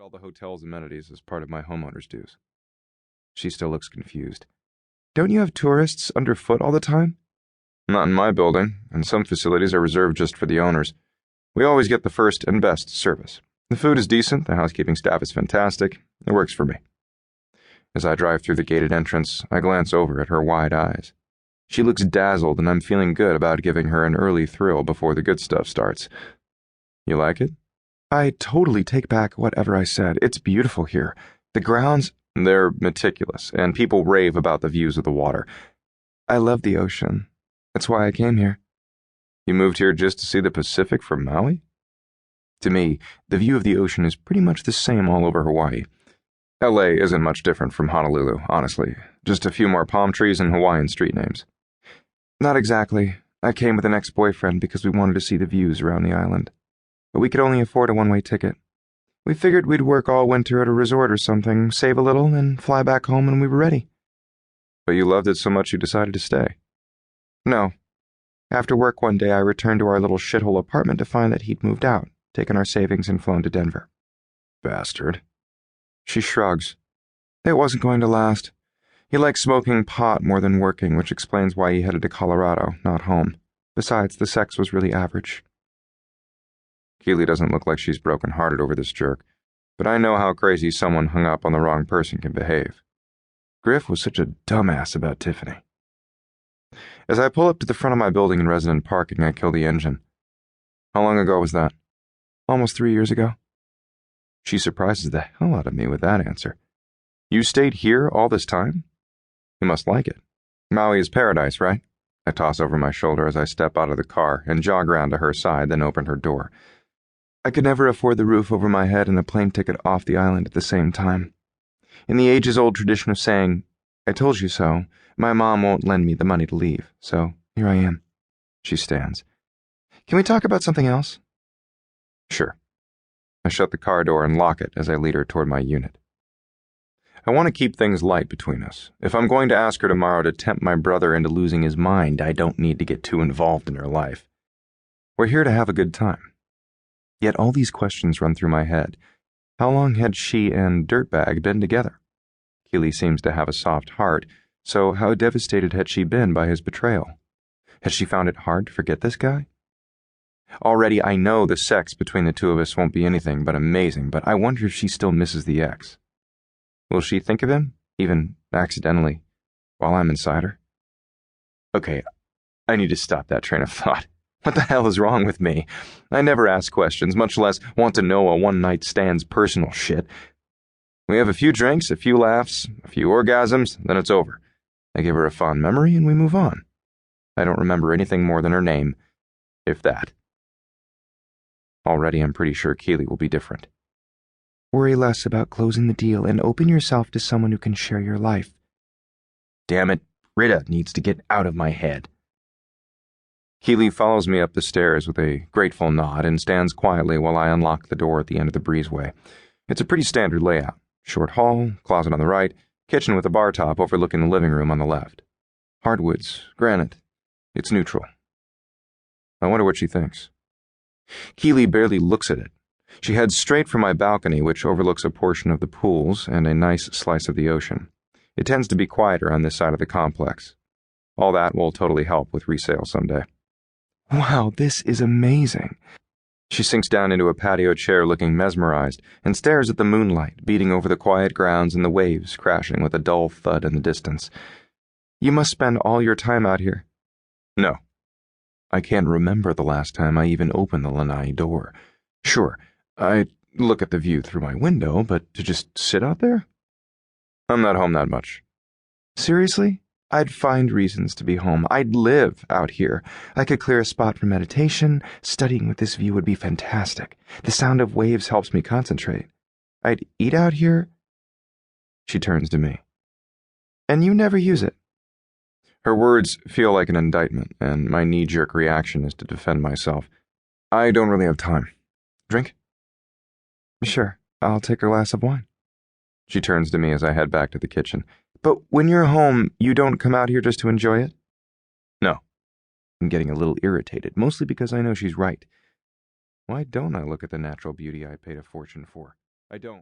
all the hotel's amenities as part of my homeowner's dues. She still looks confused. Don't you have tourists underfoot all the time? Not in my building, and some facilities are reserved just for the owners. We always get the first and best service. The food is decent, the housekeeping staff is fantastic. It works for me. As I drive through the gated entrance, I glance over at her wide eyes. She looks dazzled, and I'm feeling good about giving her an early thrill before the good stuff starts. You like it? I totally take back whatever I said. It's beautiful here. The grounds, they're meticulous, and people rave about the views of the water. I love the ocean. That's why I came here. You moved here just to see the Pacific from Maui? To me, the view of the ocean is pretty much the same all over Hawaii. LA isn't much different from Honolulu, honestly. Just a few more palm trees and Hawaiian street names. Not exactly. I came with an ex-boyfriend because we wanted to see the views around the island. But we could only afford a one-way ticket. We figured we'd work all winter at a resort or something, save a little, and fly back home when we were ready. But you loved it so much you decided to stay? No. After work one day, I returned to our little shithole apartment to find that he'd moved out, taken our savings, and flown to Denver. Bastard. She shrugs. It wasn't going to last. He liked smoking pot more than working, which explains why he headed to Colorado, not home. Besides, the sex was really average. Keeley doesn't look like she's broken-hearted over this jerk, but I know how crazy someone hung up on the wrong person can behave. Griff was such a dumbass about Tiffany. As I pull up to the front of my building in resident parking, I kill the engine. How long ago was that? Almost 3 years ago. She surprises the hell out of me with that answer. You stayed here all this time? You must like it. Maui is paradise, right? I toss over my shoulder as I step out of the car and jog around to her side, then open her door. I could never afford the roof over my head and a plane ticket off the island at the same time. In the ages-old tradition of saying, I told you so, my mom won't lend me the money to leave, so here I am. She stands. Can we talk about something else? Sure. I shut the car door and lock it as I lead her toward my unit. I want to keep things light between us. If I'm going to ask her tomorrow to tempt my brother into losing his mind, I don't need to get too involved in her life. We're here to have a good time. Yet all these questions run through my head. How long had she and Dirtbag been together? Keeley seems to have a soft heart, so how devastated had she been by his betrayal? Had she found it hard to forget this guy? Already I know the sex between the two of us won't be anything but amazing, but I wonder if she still misses the ex. Will she think of him, even accidentally, while I'm inside her? Okay, I need to stop that train of thought. What the hell is wrong with me? I never ask questions, much less want to know a one-night stand's personal shit. We have a few drinks, a few laughs, a few orgasms, then it's over. I give her a fond memory and we move on. I don't remember anything more than her name, if that. Already I'm pretty sure Keeley will be different. Worry less about closing the deal and open yourself to someone who can share your life. Damn it, Rita needs to get out of my head. Keeley follows me up the stairs with a grateful nod and stands quietly while I unlock the door at the end of the breezeway. It's a pretty standard layout. Short hall, closet on the right, kitchen with a bar top overlooking the living room on the left. Hardwoods, granite. It's neutral. I wonder what she thinks. Keeley barely looks at it. She heads straight for my balcony, which overlooks a portion of the pools and a nice slice of the ocean. It tends to be quieter on this side of the complex. All that will totally help with resale someday. Wow, this is amazing. She sinks down into a patio chair looking mesmerized and stares at the moonlight beating over the quiet grounds and the waves crashing with a dull thud in the distance. You must spend all your time out here. No. I can't remember the last time I even opened the lanai door. Sure, I look at the view through my window, but to just sit out there? I'm not home that much. Seriously? I'd find reasons to be home. I'd live out here. I could clear a spot for meditation. Studying with this view would be fantastic. The sound of waves helps me concentrate. I'd eat out here. She turns to me. And you never use it. Her words feel like an indictment, and my knee-jerk reaction is to defend myself. I don't really have time. Drink? Sure, I'll take a glass of wine. She turns to me as I head back to the kitchen. But when you're home, you don't come out here just to enjoy it? No. I'm getting a little irritated, mostly because I know she's right. Why don't I look at the natural beauty I paid a fortune for? I don't.